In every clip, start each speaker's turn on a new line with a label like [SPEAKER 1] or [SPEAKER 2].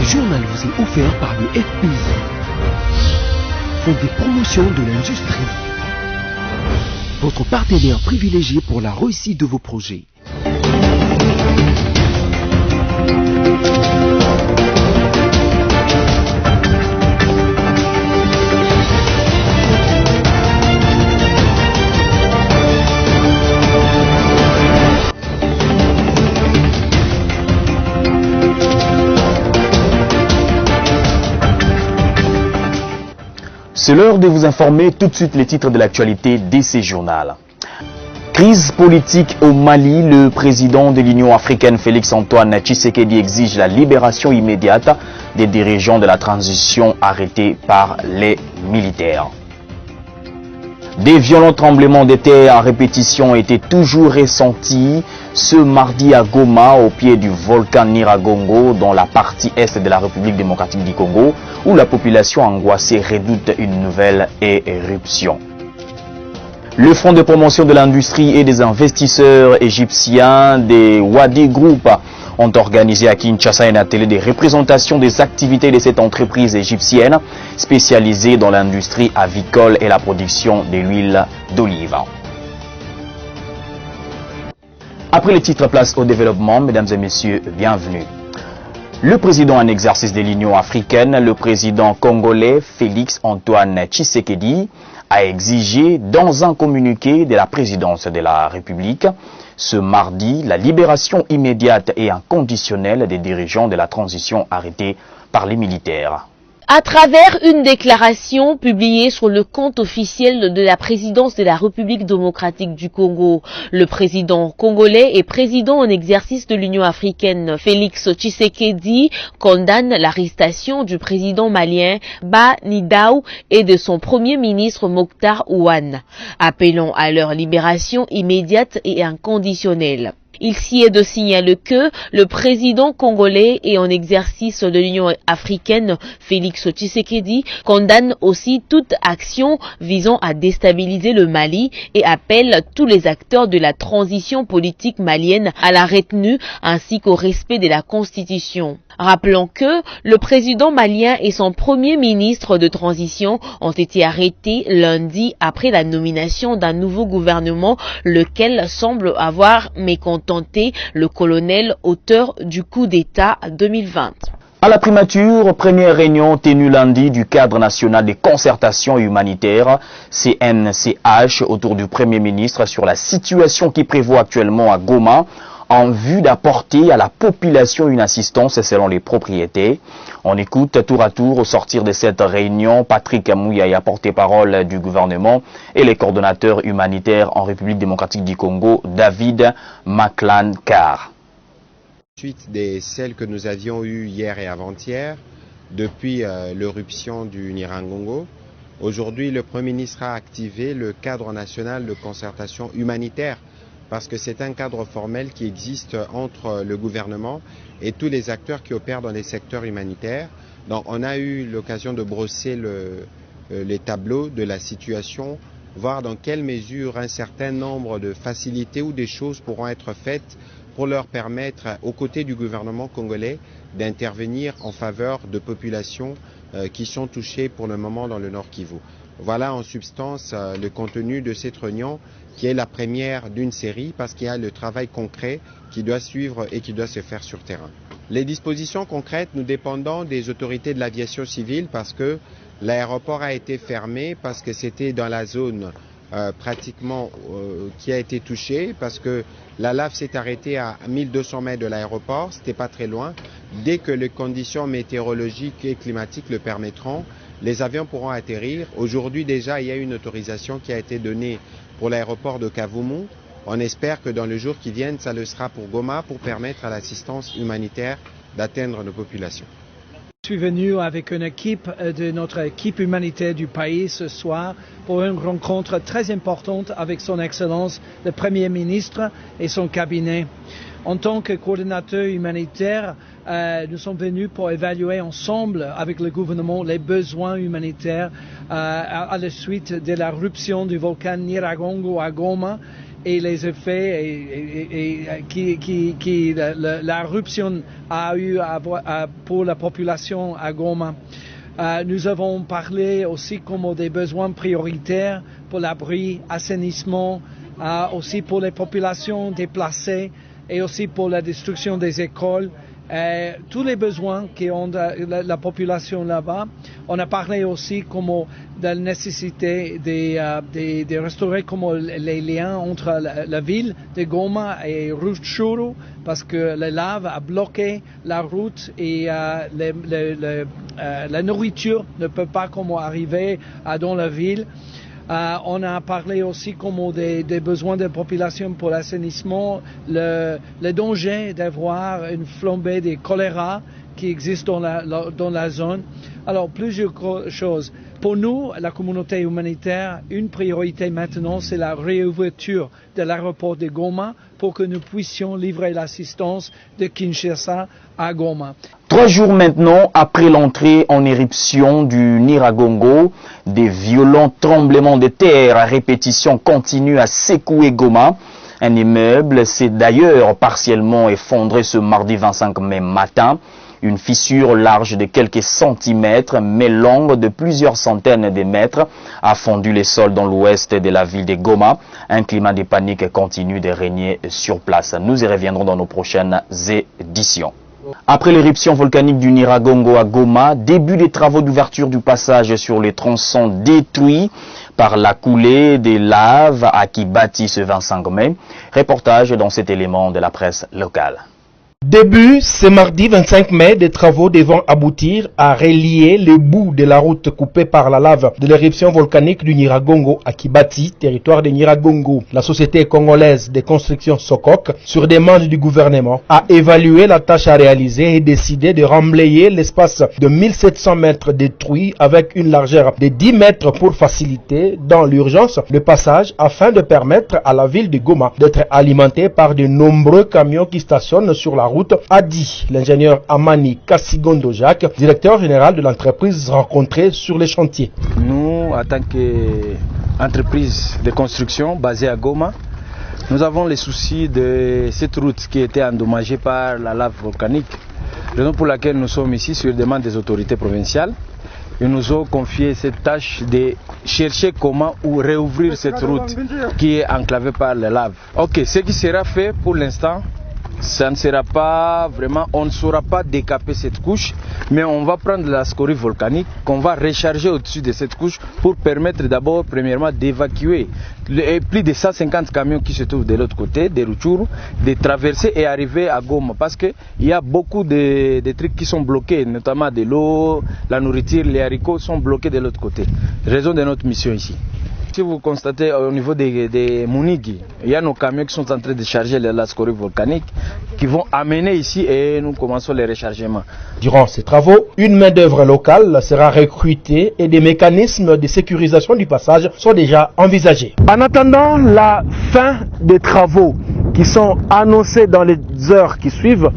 [SPEAKER 1] journal vous est offert par le FPI, Fonds de promotion de l'industrie, votre partenaire privilégié pour la réussite de vos projets.
[SPEAKER 2] C'est l'heure de vous informer tout de suite les titres de l'actualité de ces journaux. Crise politique au Mali, le président de l'Union africaine Félix-Antoine Tshisekedi exige la libération immédiate des dirigeants de la transition arrêtés par les militaires. Des violents tremblements de terre à répétition étaient toujours ressentis ce mardi à Goma, au pied du volcan Nyiragongo, dans la partie est de la République démocratique du Congo, où la population angoissée redoute une nouvelle éruption. Le Fonds de promotion de l'industrie et des investisseurs égyptiens des Wadi Group ont organisé à Kinshasa un atelier de représentation des activités de cette entreprise égyptienne spécialisée dans l'industrie avicole et la production de l'huile d'olive. Après les titres, place au développement. Mesdames et messieurs, bienvenue. Le président en exercice de l'Union africaine, le président congolais Félix-Antoine Tshisekedi, a exigé dans un communiqué de la présidence de la République ce mardi la libération immédiate et inconditionnelle des dirigeants de la transition arrêtés par les militaires.
[SPEAKER 3] À travers une déclaration publiée sur le compte officiel de la présidence de la République démocratique du Congo, le président congolais et président en exercice de l'Union africaine Félix Tshisekedi condamne l'arrestation du président malien Ba Nidau et de son premier ministre Mokhtar Ouane, appelant à leur libération immédiate et inconditionnelle. Il s'y est de signaler que le président congolais et en exercice de l'Union africaine, Félix Tshisekedi, condamne aussi toute action visant à déstabiliser le Mali et appelle tous les acteurs de la transition politique malienne à la retenue ainsi qu'au respect de la Constitution. Rappelons que le président malien et son premier ministre de transition ont été arrêtés lundi après la nomination d'un nouveau gouvernement, lequel semble avoir mécontenté le colonel auteur du coup d'État 2020.
[SPEAKER 2] À la primature, première réunion tenue lundi du cadre national de concertation humanitaire, CNCH, autour du Premier ministre sur la situation qui prévaut actuellement à Goma, en vue d'apporter à la population une assistance selon les propriétés. On écoute tour à tour au sortir de cette réunion Patrick Mouyaya, porte-parole du gouvernement, et les coordonnateurs humanitaires en République démocratique du Congo, David Maclan-Carr.
[SPEAKER 4] Suite de celles que nous avions eues hier et avant-hier, depuis l'éruption du Nyiragongo, aujourd'hui le Premier ministre a activé le cadre national de concertation humanitaire, parce que c'est un cadre formel qui existe entre le gouvernement et tous les acteurs qui opèrent dans les secteurs humanitaires. Donc on a eu l'occasion de brosser les tableaux de la situation, voir dans quelle mesure un certain nombre de facilités ou des choses pourront être faites pour leur permettre, aux côtés du gouvernement congolais, d'intervenir en faveur de populations qui sont touchées pour le moment dans le Nord Kivu. Voilà en substance le contenu de cette réunion qui est la première d'une série parce qu'il y a le travail concret qui doit suivre et qui doit se faire sur terrain. Les dispositions concrètes, nous dépendons des autorités de l'aviation civile parce que l'aéroport a été fermé, parce que c'était dans la zone pratiquement qui a été touchée, parce que la lave s'est arrêtée à 1200 mètres de l'aéroport, c'était pas très loin. Dès que les conditions météorologiques et climatiques le permettront, les avions pourront atterrir. Aujourd'hui déjà, il y a une autorisation qui a été donnée pour l'aéroport de Kavumu. On espère que dans les jours qui viennent, ça le sera pour Goma, pour permettre à l'assistance humanitaire d'atteindre nos populations.
[SPEAKER 5] Je suis venu avec une équipe de notre équipe humanitaire du pays ce soir pour une rencontre très importante avec son Excellence le Premier ministre et son cabinet. En tant que coordinateur humanitaire, nous sommes venus pour évaluer ensemble avec le gouvernement les besoins humanitaires à la suite de l'éruption du volcan Nyiragongo à Goma et les effets qui l'éruption a eu pour la population à Goma. Nous avons parlé aussi comme des besoins prioritaires pour l'abri, assainissement, aussi pour les populations déplacées et aussi pour la destruction des écoles. Tous les besoins qu'ont la population là-bas. On a parlé aussi comme de la nécessité de restaurer comme les liens entre la ville de Goma et Rutshuru parce que la lave a bloqué la route et la nourriture ne peut pas comme arriver dans la ville. On a parlé aussi comme des besoins de la population pour l'assainissement, le danger d'avoir une flambée de choléra qui existe dans la zone. Alors, plusieurs choses. Pour nous, la communauté humanitaire, une priorité maintenant, c'est la réouverture de l'aéroport de Goma pour que nous puissions livrer l'assistance de Kinshasa à Goma.
[SPEAKER 2] 3 jours maintenant après l'entrée en éruption du Nyiragongo, des violents tremblements de terre à répétition continuent à secouer Goma. Un immeuble s'est d'ailleurs partiellement effondré ce mardi 25 mai matin. Une fissure large de quelques centimètres mais longue de plusieurs centaines de mètres a fondu les sols dans l'ouest de la ville de Goma. Un climat de panique continue de régner sur place. Nous y reviendrons dans nos prochaines éditions. Après l'éruption volcanique du Nyiragongo à Goma, début des travaux d'ouverture du passage sur les tronçons détruits par la coulée des laves à Kibati ce 25 mai. Reportage dans cet élément de la presse locale.
[SPEAKER 6] Début ce mardi 25 mai, des travaux devront aboutir à relier le bout de la route coupée par la lave de l'éruption volcanique du Nyiragongo à Kibati, territoire de Nyiragongo. La société congolaise de construction Sokok, sur demande du gouvernement, a évalué la tâche à réaliser et décidé de remblayer l'espace de 1700 mètres détruits avec une largeur de 10 mètres pour faciliter dans l'urgence le passage afin de permettre à la ville de Goma d'être alimentée par de nombreux camions qui stationnent sur la route, a dit l'ingénieur Amani Kassigondo Jacques, directeur général de l'entreprise rencontrée sur les chantiers.
[SPEAKER 7] Nous, en tant qu'entreprise de construction basée à Goma, nous avons les soucis de cette route qui était endommagée par la lave volcanique. Raison pour laquelle nous sommes ici sur demande des autorités provinciales. Ils nous ont confié cette tâche de chercher comment ou réouvrir cette route qui est enclavée par la lave. Ok, ce qui sera fait pour l'instant, ça ne sera pas vraiment, on ne saura pas décaper cette couche, mais on va prendre la scorie volcanique qu'on va recharger au-dessus de cette couche pour permettre d'abord, premièrement, d'évacuer plus de 150 camions qui se trouvent de l'autre côté, de Rutshuru, de traverser et arriver à Goma, parce qu'il y a beaucoup de trucs qui sont bloqués, notamment de l'eau, la nourriture, les haricots sont bloqués de l'autre côté. Raison de notre mission ici. Si vous constatez au niveau des Mounigi, il y a nos camions qui sont en train de charger la scorie volcanique qui vont amener ici et nous commençons les rechargements.
[SPEAKER 6] Durant ces travaux, une main-d'œuvre locale sera recrutée et des mécanismes de sécurisation du passage sont déjà envisagés. En attendant la fin des travaux qui sont annoncés dans les heures qui suivent,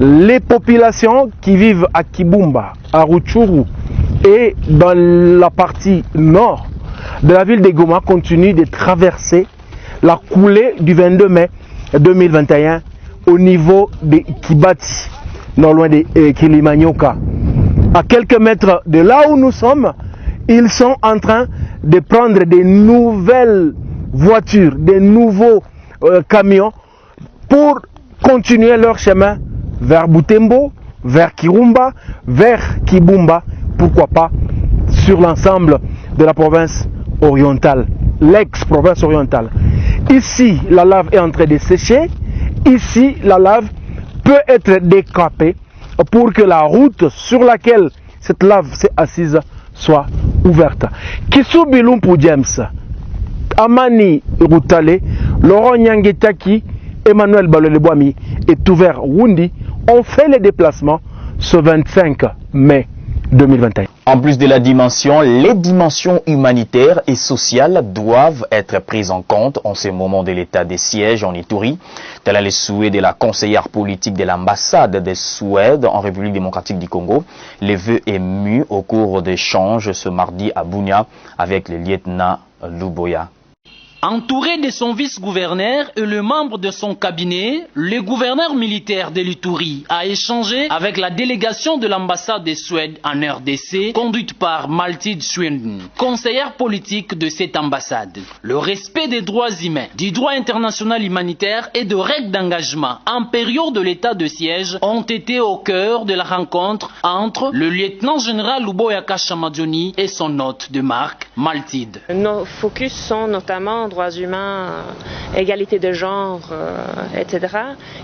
[SPEAKER 6] les populations qui vivent à Kibumba, à Rutshuru et dans la partie nord de la ville de Goma continue de traverser la coulée du 22 mai 2021 au niveau de Kibati, non loin de Kilimanyoka. À quelques mètres de là où nous sommes, ils sont en train de prendre des nouvelles voitures, des nouveaux camions pour continuer leur chemin vers Butembo, vers Kirumba, vers Kibumba, pourquoi pas sur l'ensemble de la province orientale, l'ex-province orientale. Ici, la lave est en train de sécher. Ici, la lave peut être décapée pour que la route sur laquelle cette lave s'est assise soit ouverte. Kisubi Lumpu James, Amani Rutale, Laurent Nyangetaki, Emmanuel Balolebwami et Touver Wundi ont fait les déplacements ce 25 mai 2021.
[SPEAKER 2] En plus de la dimension, les dimensions humanitaires et sociales doivent être prises en compte en ce moment de l'état de siège en Ituri. Tel est le souhait de la conseillère politique de l'ambassade de Suède en République démocratique du Congo. Les vœux émus au cours d'échanges ce mardi à Bunia avec le lieutenant Luboya.
[SPEAKER 8] Entouré de son vice-gouverneur et le membre de son cabinet, le gouverneur militaire de l'Ituri a échangé avec la délégation de l'ambassade de Suède en RDC, conduite par Maltid Sweden, conseillère politique de cette ambassade. Le respect des droits humains, du droit international humanitaire et de règles d'engagement en période de l'état de siège ont été au cœur de la rencontre entre le lieutenant-général Luboya Kashamadjoni et son hôte de marque, Maltid.
[SPEAKER 9] Nos focus sont notamment droits humains, égalité de genre, etc.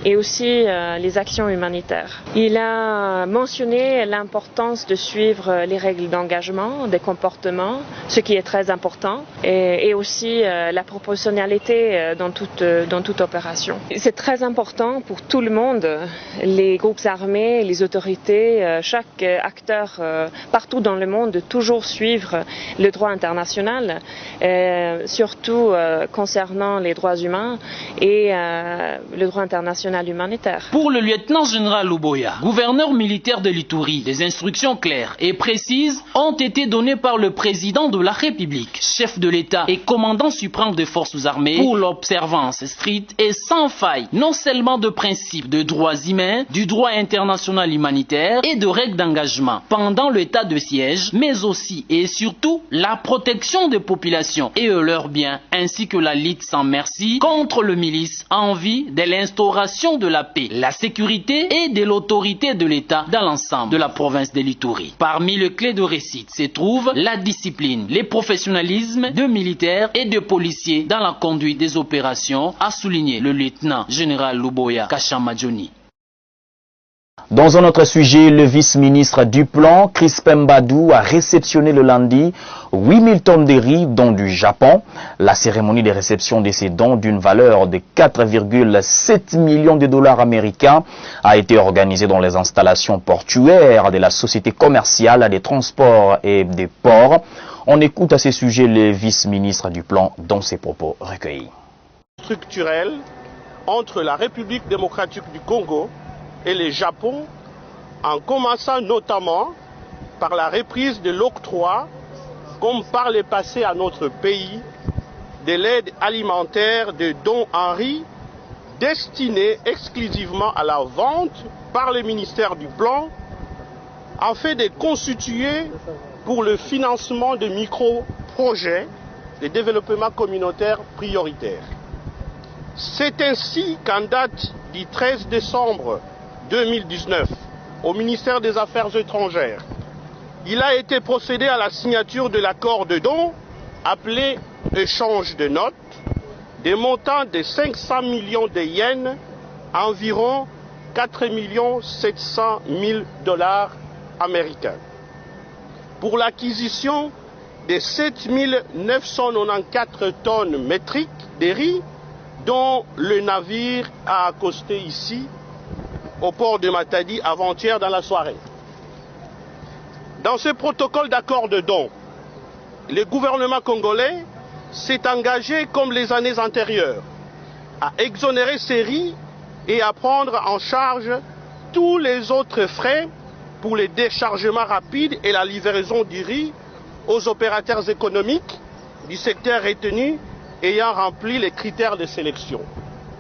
[SPEAKER 9] et aussi les actions humanitaires. Il a mentionné l'importance de suivre les règles d'engagement, des comportements, ce qui est très important, et aussi la proportionnalité dans toute opération. C'est très important pour tout le monde, les groupes armés, les autorités, chaque acteur partout dans le monde, de toujours suivre le droit international, surtout concernant les droits humains et le droit international humanitaire.
[SPEAKER 8] Pour le lieutenant-général Luboya, gouverneur militaire de l'Ituri, des instructions claires et précises ont été données par le président de la République, chef de l'État et commandant suprême des forces armées pour l'observance stricte et sans faille, non seulement de principes de droits humains, du droit international humanitaire et de règles d'engagement pendant l'état de siège, mais aussi et surtout la protection des populations et leurs biens, ainsi que la lutte sans merci contre le milice en vue de l'instauration de la paix, la sécurité et de l'autorité de l'État dans l'ensemble de la province de l'Ituri. Parmi les clés de réussite se trouvent la discipline, le professionnalisme de militaires et de policiers dans la conduite des opérations, a souligné le lieutenant-général Luboya Kashamadjoni.
[SPEAKER 2] Dans un autre sujet, le vice-ministre du Plan, Crispin Mbadou, a réceptionné le lundi 8000 tonnes de riz, dont du Japon. La cérémonie de réception de ces dons d'une valeur de 4,7 millions de dollars américains a été organisée dans les installations portuaires de la Société commerciale des transports et des ports. On écoute à ce sujet le vice-ministre du Plan dans ses propos recueillis.
[SPEAKER 10] Structurel entre la République démocratique du Congo et le Japon, en commençant notamment par la reprise de l'octroi, comme par le passé à notre pays, de l'aide alimentaire de dons en riz destinée exclusivement à la vente par le ministère du Plan, afin de constituer pour le financement de micro-projets de développement communautaire prioritaires. C'est ainsi qu'en date du 13 décembre 2019, au ministère des Affaires étrangères, il a été procédé à la signature de l'accord de dons, appelé échange de notes, des montants de 500 millions de yens, environ 4 700 000 dollars américains, pour l'acquisition de 7 994 tonnes métriques de riz, dont le navire a accosté ici, au port de Matadi, avant-hier dans la soirée. Dans ce protocole d'accord de dons, le gouvernement congolais s'est engagé, comme les années antérieures, à exonérer ces riz et à prendre en charge tous les autres frais pour les déchargements rapides et la livraison du riz aux opérateurs économiques du secteur retenu ayant rempli les critères de sélection.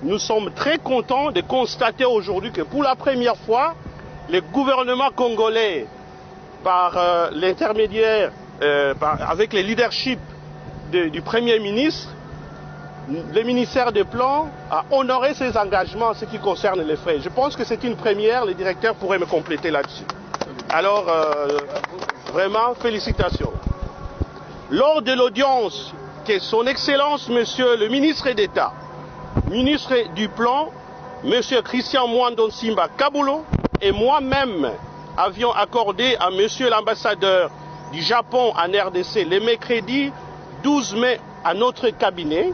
[SPEAKER 10] Nous sommes très contents de constater aujourd'hui que pour la première fois, le gouvernement congolais, par l'intermédiaire, avec le leadership du Premier ministre, le ministère des Plans a honoré ses engagements en ce qui concerne les frais. Je pense que c'est une première, le directeur pourrait me compléter là-dessus. Alors, vraiment, félicitations. Lors de l'audience que son Excellence, Monsieur le ministre d'État, ministre du Plan, Monsieur Christian Mwando Simba Kabulo, et moi-même avions accordé à Monsieur l'ambassadeur du Japon en RDC le mercredi 12 mai à notre cabinet,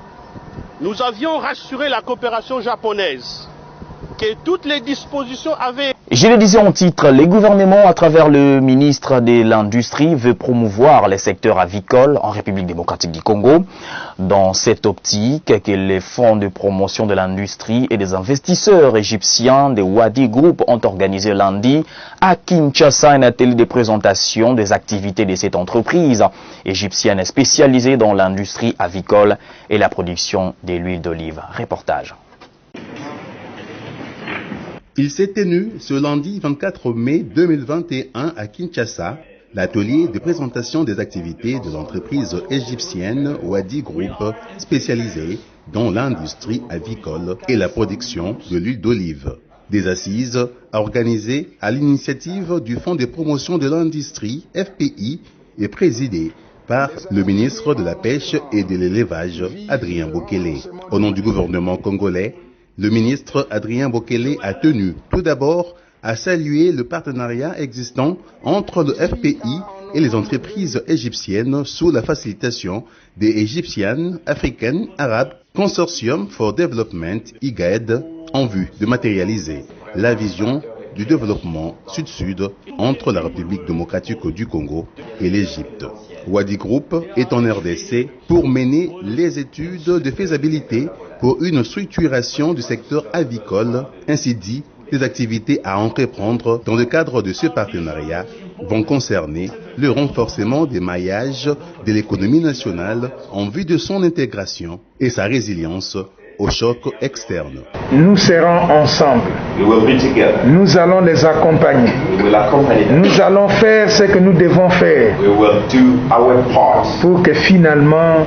[SPEAKER 10] nous avions rassuré la coopération japonaise que toutes les dispositions avaient...
[SPEAKER 2] Je le disais en titre, les gouvernements, à travers le ministre de l'Industrie, veut promouvoir les secteurs avicoles en République démocratique du Congo. Dans cette optique, que les fonds de promotion de l'industrie et des investisseurs égyptiens de Wadi Group ont organisé lundi à Kinshasa un atelier de présentation des activités de cette entreprise égyptienne spécialisée dans l'industrie avicole et la production de l'huile d'olive. Reportage.
[SPEAKER 11] Il s'est tenu ce lundi 24 mai 2021 à Kinshasa, l'atelier de présentation des activités de l'entreprise égyptienne Wadi Group spécialisée dans l'industrie avicole et la production de l'huile d'olive. Des assises organisées à l'initiative du Fonds de promotion de l'industrie FPI et présidées par le ministre de la Pêche et de l'Élevage, Adrien Bokele. Au nom du gouvernement congolais, le ministre Adrien Bokele a tenu tout d'abord à saluer le partenariat existant entre le FPI et les entreprises égyptiennes sous la facilitation des Egyptian African Arab Consortium for Development IGAD en vue de matérialiser la vision du développement sud-sud entre la République démocratique du Congo et l'Égypte. Wadi Group est en RDC pour mener les études de faisabilité pour une structuration du secteur avicole. Ainsi dit, les activités à entreprendre dans le cadre de ce partenariat vont concerner le renforcement des maillages de l'économie nationale en vue de son intégration et sa résilience au choc externe.
[SPEAKER 6] Nous serons ensemble. Nous allons les accompagner. Nous allons faire ce que nous devons faire pour que finalement,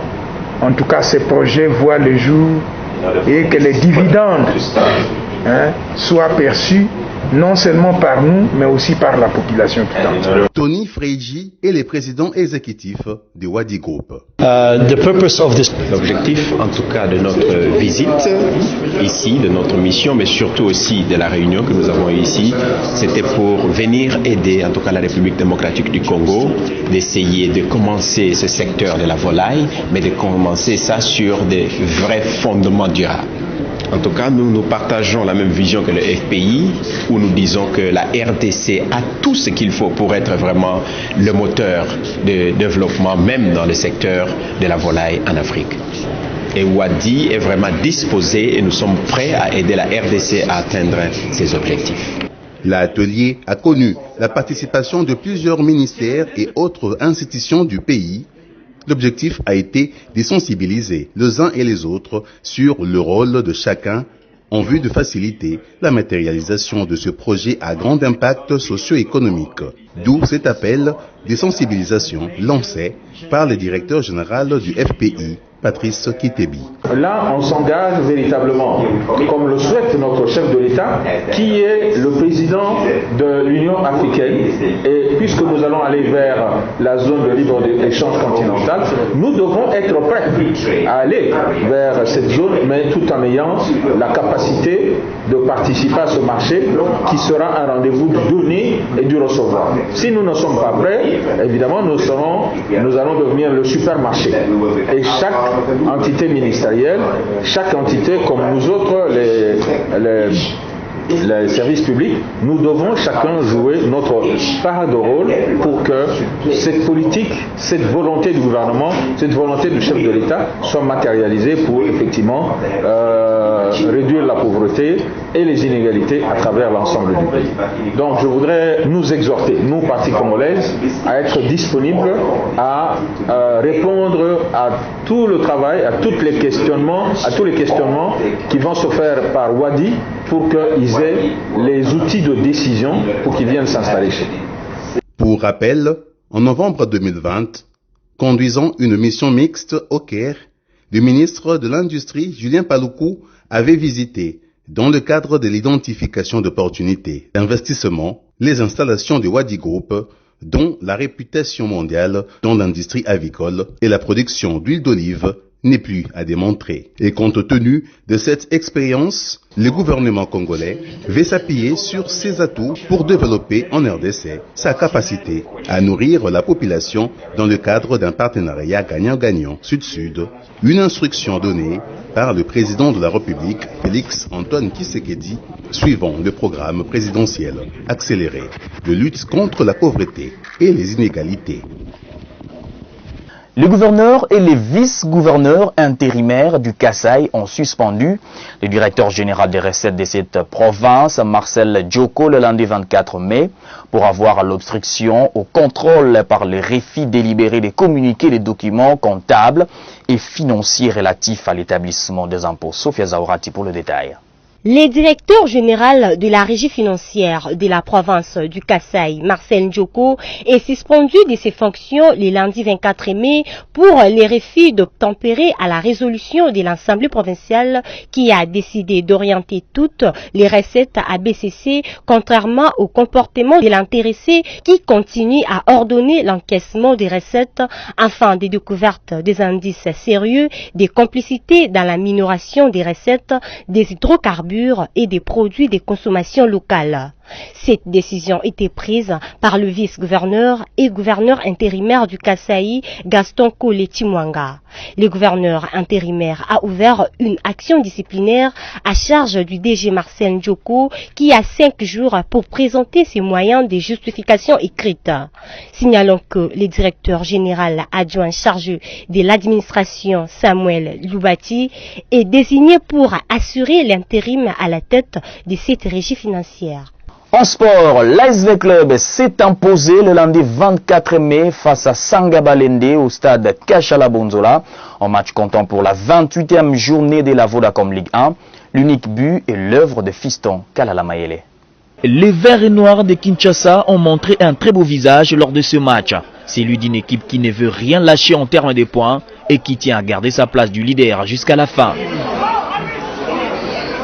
[SPEAKER 6] en tout cas, ces projets voient le jour et que les dividendes soient perçus non seulement par nous, mais aussi par la population tout entière.
[SPEAKER 11] Tony Freiji est le président exécutif de Wadi Group.
[SPEAKER 12] L'objectif, en tout cas, de notre visite ici, de notre mission, mais surtout aussi de la réunion que nous avons eue ici, c'était pour venir aider, en tout cas, la République démocratique du Congo, d'essayer de commencer ce secteur de la volaille, mais de commencer ça sur des vrais fondements durables. En tout cas, nous partageons la même vision que le FPI, où nous disons que la RDC a tout ce qu'il faut pour être vraiment le moteur de développement, même dans le secteur de la volaille en Afrique. Et Wadi est vraiment disposé et nous sommes prêts à aider la RDC à atteindre ses objectifs.
[SPEAKER 11] L'atelier a connu la participation de plusieurs ministères et autres institutions du pays. L'objectif a été de sensibiliser les uns et les autres sur le rôle de chacun en vue de faciliter la matérialisation de ce projet à grand impact socio-économique. D'où cet appel de sensibilisation lancé par le directeur général du FPI, Patrice Kitebi.
[SPEAKER 6] Là, on s'engage véritablement, comme le souhaite notre chef de l'État, qui est le président de l'Union africaine. Et puisque nous allons aller vers la zone de libre-échange continentale, nous devons être prêts à aller vers cette zone, mais tout en ayant la capacité de participer à ce marché qui sera un rendez-vous du donner et du recevoir. Si nous ne sommes pas prêts, évidemment, nous allons devenir le supermarché. Et chaque entité ministérielle, chaque entité comme nous autres, les services publics, nous devons chacun jouer notre part de rôle pour que cette politique, cette volonté du gouvernement, cette volonté du chef de l'État soit matérialisée pour effectivement réduire la pauvreté et les inégalités à travers l'ensemble du pays. Donc je voudrais nous exhorter, nous, Parti congolaise, à être disponibles à répondre à tout le travail, à tous les questionnements qui vont se faire par Wadi pour qu'ils aient les outils de décision pour qu'ils viennent s'installer chez nous.
[SPEAKER 11] Pour rappel, en novembre 2020, conduisant une mission mixte au Caire, le ministre de l'Industrie, Julien Paluku, avait visité, dans le cadre de l'identification d'opportunités d'investissement, les installations de Wadi Group, dont la réputation mondiale dans l'industrie avicole et la production d'huile d'olive n'est plus à démontrer. Et compte tenu de cette expérience, le gouvernement congolais veut s'appuyer sur ses atouts pour développer en RDC sa capacité à nourrir la population dans le cadre d'un partenariat gagnant-gagnant Sud-Sud, une instruction donnée par le président de la République, Félix Antoine Tshisekedi, suivant le programme présidentiel accéléré de lutte contre la pauvreté et les inégalités.
[SPEAKER 2] Le gouverneur et les vice-gouverneurs intérimaires du Kasaï ont suspendu le directeur général des recettes de cette province, Marcel Djoko, le lundi 24 mai, pour avoir l'obstruction au contrôle par le refus délibéré de communiquer les documents comptables et financiers relatifs à l'établissement des impôts. Sophia Zaorati pour le détail.
[SPEAKER 13] Le directeur général de la régie financière de la province du Kasaï, Marcel Djoko, est suspendu de ses fonctions le lundi 24 mai pour les refus d'obtempérer à la résolution de l'Assemblée provinciale qui a décidé d'orienter toutes les recettes à BCC, contrairement au comportement de l'intéressé qui continue à ordonner l'encaissement des recettes afin des découvertes des indices sérieux, des complicités dans la minoration des recettes, des hydrocarbures et des produits de consommation locale. Cette décision était prise par le vice-gouverneur et gouverneur intérimaire du Kasaï, Gaston Koleti-Mwanga. Le gouverneur intérimaire a ouvert une action disciplinaire à charge du DG Marcel Djoko qui a 5 jours pour présenter ses moyens de justification écrite. Signalons que le directeur général adjoint chargé de l'administration, Samuel Lubati, est désigné pour assurer l'intérim à la tête de cette régie financière.
[SPEAKER 2] En sport, l'ASV Club s'est imposé le lundi 24 mai face à Sangabalende au stade Kachala Bonzola, en match comptant pour la 28e journée de la Vodacom Ligue 1. L'unique but est l'œuvre de Fiston Kalala Mayele.
[SPEAKER 14] Les Verts et Noirs de Kinshasa ont montré un très beau visage lors de ce match. Celui d'une équipe qui ne veut rien lâcher en termes de points et qui tient à garder sa place du leader jusqu'à la fin.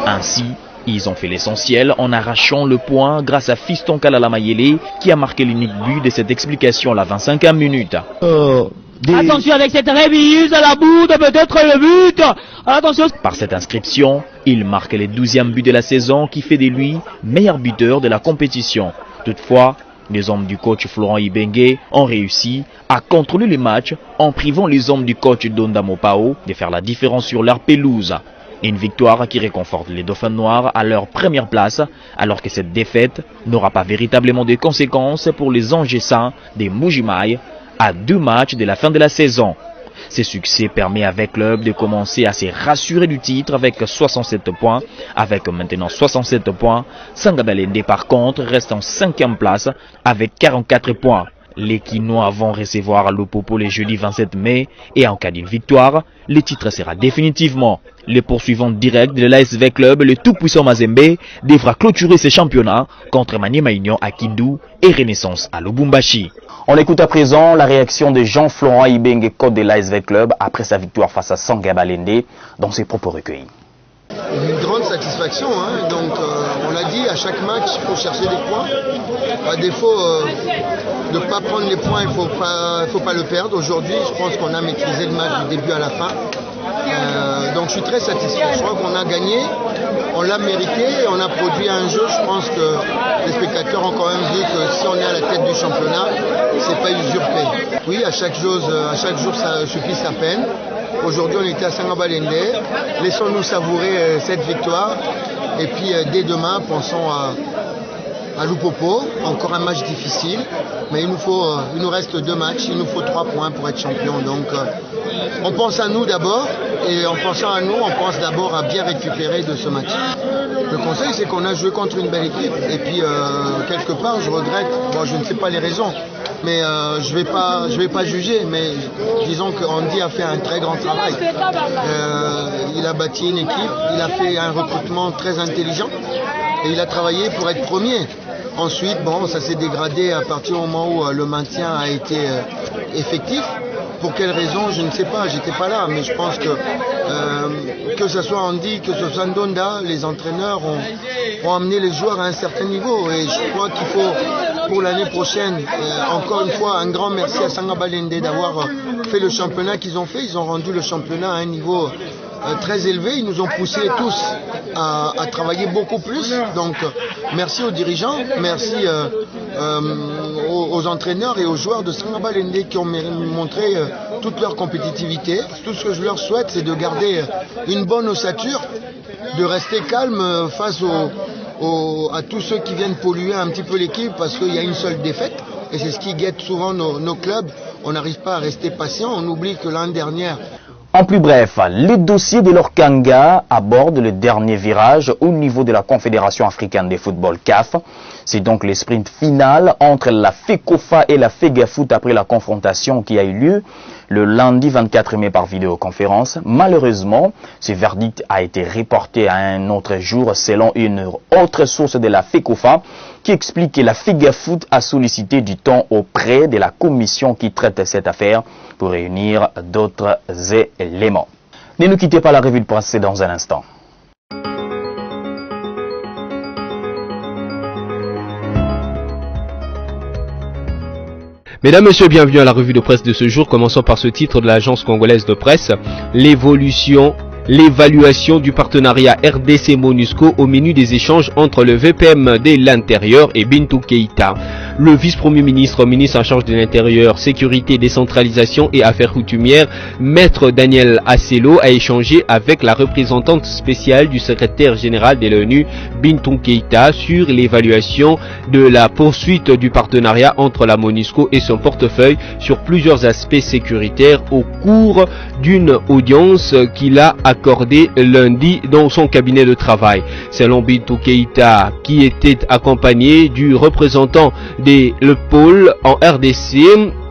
[SPEAKER 14] Ainsi, ils ont fait l'essentiel en arrachant le point grâce à Fiston Kalala Mayele qui a marqué l'unique but de cette explication à la 25e minute.
[SPEAKER 15] Attention avec cette rémise à la bout de peut-être le but. Attention.
[SPEAKER 14] Par cette inscription, il marque le 12e but de la saison qui fait de lui meilleur buteur de la compétition. Toutefois, les hommes du coach Florent Ibenge ont réussi à contrôler les matchs en privant les hommes du coach Donda Mopao de faire la différence sur leur pelouse. Une victoire qui réconforte les Dauphins noirs à leur première place, alors que cette défaite n'aura pas véritablement de conséquences pour les Angessins des Mujimai à 2 matchs de la fin de la saison. Ce succès permet avec le club de commencer à se rassurer du titre avec 67 points. Avec maintenant 67 points, Sangabalende par contre reste en 5e place avec 44 points. Les Quinois vont recevoir Lupopo le jeudi 27 mai et en cas d'une victoire, le titre sera définitivement. Le poursuivant direct de l'ASV Club, le tout-puissant Mazembe, devra clôturer ses championnats contre Maniema Union à Kindu et Renaissance à Lubumbashi.
[SPEAKER 2] On écoute à présent la réaction de Jean-Florent Ibenge, coach de l'ASV Club, après sa victoire face à Sangabalende, dans ses propos recueillis.
[SPEAKER 16] Une grande satisfaction, hein. Donc on l'a dit, à chaque match il faut chercher des points. À défaut de ne pas prendre les points, il ne faut pas le perdre. Aujourd'hui je pense qu'on a maîtrisé le match du début à la fin. Donc je suis très satisfait, je crois qu'on a gagné, on l'a mérité, on a produit un jeu, je pense que les spectateurs ont quand même vu que si on est à la tête du championnat, c'est pas usurpé. Oui, à chaque jour ça suffit sa peine. Aujourd'hui on était à Sangabalende, laissons-nous savourer cette victoire et puis dès demain pensons à Lupopo, encore un match difficile, mais il nous reste 2 matchs, il nous faut 3 points pour être champion. Donc on pense à nous d'abord, et en pensant à nous, on pense d'abord à bien récupérer de ce match. Le conseil, c'est qu'on a joué contre une belle équipe, et puis quelque part, je regrette, bon, je ne sais pas les raisons, mais je vais pas juger, mais disons qu'Andy a fait un très grand travail. Il a bâti une équipe, il a fait un recrutement très intelligent, et il a travaillé pour être premier. Ensuite, bon, ça s'est dégradé à partir du moment où le maintien a été effectif. Pour quelles raisons, je ne sais pas, j'étais pas là, mais je pense que que ce soit Andy, que ce soit Ndonda, les entraîneurs ont amené les joueurs à un certain niveau. Et je crois qu'il faut, pour l'année prochaine, encore une fois, un grand merci à Sanga Balende d'avoir fait le championnat qu'ils ont fait. Ils ont rendu le championnat à un niveau très élevé. Ils nous ont poussés tous à travailler beaucoup plus. Donc, merci aux dirigeants, merci aux entraîneurs et aux joueurs de Sanga Balende qui ont montré toute leur compétitivité. Tout ce que je leur souhaite, c'est de garder une bonne ossature, de rester calme face à tous ceux qui viennent polluer un petit peu l'équipe parce qu'il y a une seule défaite. Et c'est ce qui guette souvent nos clubs. On n'arrive pas à rester patient. On oublie que l'année dernière...
[SPEAKER 2] En plus bref, les dossiers de l'Orkanga abordent le dernier virage au niveau de la Confédération africaine de football CAF. C'est donc le sprint final entre la FECOFA et la FEGAFOOT après la confrontation qui a eu lieu le lundi 24 mai par vidéoconférence. Malheureusement, ce verdict a été reporté à un autre jour selon une autre source de la FECOFA qui explique que la FEGAFOOT a sollicité du temps auprès de la commission qui traite cette affaire pour réunir d'autres éléments. Ne nous quittez pas, la revue de presse, c'est dans un instant.
[SPEAKER 17] Mesdames, Messieurs, bienvenue à la revue de presse de ce jour. Commençons par ce titre de l'agence congolaise de presse. L'évaluation du partenariat RDC-MONUSCO au menu des échanges entre le VPM de l'Intérieur et Bintou Keïta. Le vice-premier ministre, ministre en charge de l'Intérieur, Sécurité, Décentralisation et Affaires coutumières, Maître Daniel Asselo, a échangé avec la représentante spéciale du secrétaire général de l'ONU, Bintou Keïta, sur l'évaluation de la poursuite du partenariat entre la MONUSCO et son portefeuille sur plusieurs aspects sécuritaires au cours d'une audience qu'il a accordé lundi dans son cabinet de travail. Selon Bintou Keïta, qui était accompagné du représentant le pôle en RDC,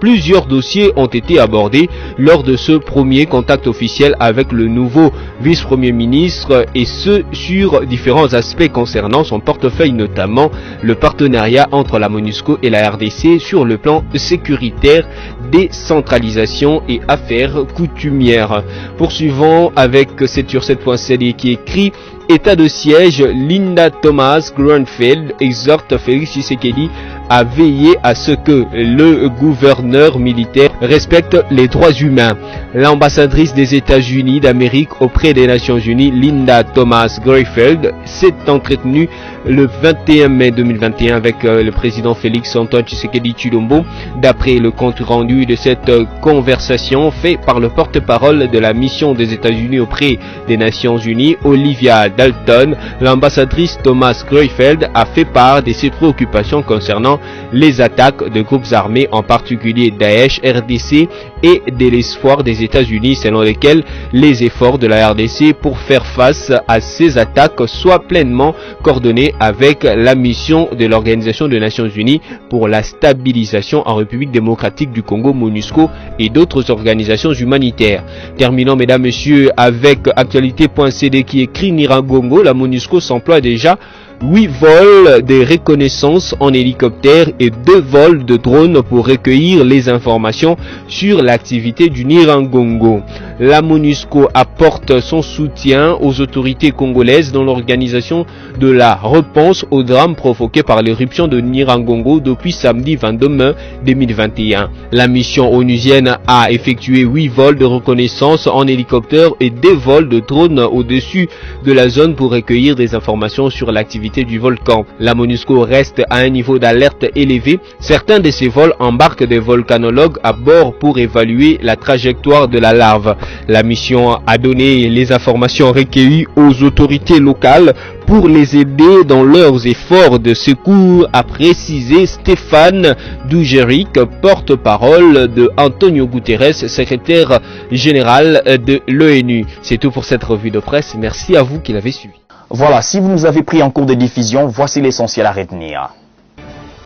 [SPEAKER 17] plusieurs dossiers ont été abordés lors de ce premier contact officiel avec le nouveau vice-premier ministre, et ce sur différents aspects concernant son portefeuille, notamment le partenariat entre la MONUSCO et la RDC sur le plan sécuritaire, décentralisation et affaires coutumières. Poursuivons avec 7sur7.cd qui écrit: État de siège, Linda Thomas-Grunfeld exhorte Félix Tshisekedi à veiller à ce que le gouverneur militaire respecte les droits humains. L'ambassadrice des États-Unis d'Amérique auprès des Nations Unies, Linda Thomas-Grunfeld, s'est entretenue le 21 mai 2021 avec le président Félix Antoine Tshisekedi Tshilombo. D'après le compte rendu de cette conversation fait par le porte-parole de la mission des États-Unis auprès des Nations Unies, Olivia Dalton, l'ambassadrice Thomas Grunfeld a fait part de ses préoccupations concernant les attaques de groupes armés, en particulier Daesh, RDC, et de l'espoir des États-Unis selon lesquels les efforts de la RDC pour faire face à ces attaques soient pleinement coordonnés avec la mission de l'Organisation des Nations Unies pour la stabilisation en République démocratique du Congo, MONUSCO, et d'autres organisations humanitaires. Terminons, mesdames, messieurs, avec actualité.cd qui écrit: Nyiragongo, la MONUSCO s'emploie déjà 8 vols de reconnaissance en hélicoptère et 2 vols de drones pour recueillir les informations sur l'activité du Nyiragongo. La MONUSCO apporte son soutien aux autorités congolaises dans l'organisation de la réponse au drame provoqué par l'éruption de Nyiragongo depuis samedi 22 mai 2021. La mission onusienne a effectué 8 vols de reconnaissance en hélicoptère et 2 vols de drones au-dessus de la zone pour recueillir des informations sur l'activité du volcan. La MONUSCO reste à un niveau d'alerte élevé. Certains de ces vols embarquent des volcanologues à bord pour évaluer la trajectoire de la lave. La mission a donné les informations recueillies aux autorités locales pour les aider dans leurs efforts de secours, a précisé Stéphane Dujarric, porte-parole de Antonio Guterres, secrétaire général de l'ONU. C'est tout pour cette revue de presse. Merci à vous qui l'avez suivi.
[SPEAKER 2] Voilà, si vous nous avez pris en cours de diffusion, voici l'essentiel à retenir.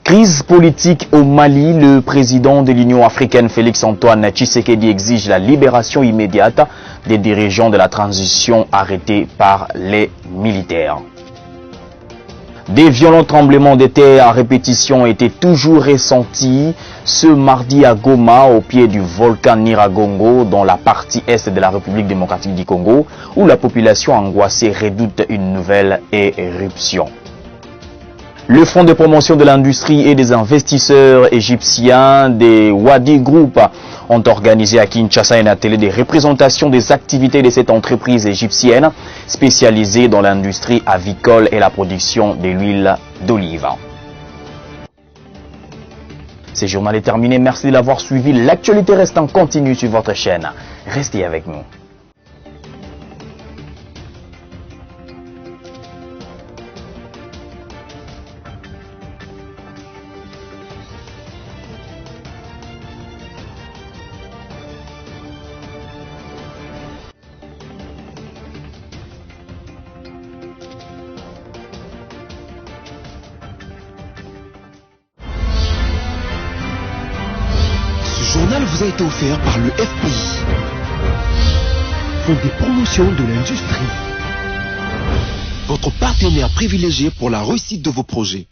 [SPEAKER 2] Crise politique au Mali, le président de l'Union africaine Félix Antoine Tshisekedi exige la libération immédiate des dirigeants de la transition arrêtés par les militaires. Des violents tremblements de terre à répétition étaient toujours ressentis ce mardi à Goma, au pied du volcan Nyiragongo, dans la partie est de la République démocratique du Congo, où la population angoissée redoute une nouvelle éruption. Le Fonds de promotion de l'industrie et des investisseurs égyptiens des Wadi Group ont organisé à Kinshasa un atelier de représentation des activités de cette entreprise égyptienne spécialisée dans l'industrie avicole et la production de l'huile d'olive. Ce journal est terminé. Merci de l'avoir suivi. L'actualité reste en continu sur votre chaîne. Restez avec nous.
[SPEAKER 1] Ce journal vous a été offert par le FPI, Fonds des promotions de l'industrie, votre partenaire privilégié pour la réussite de vos projets.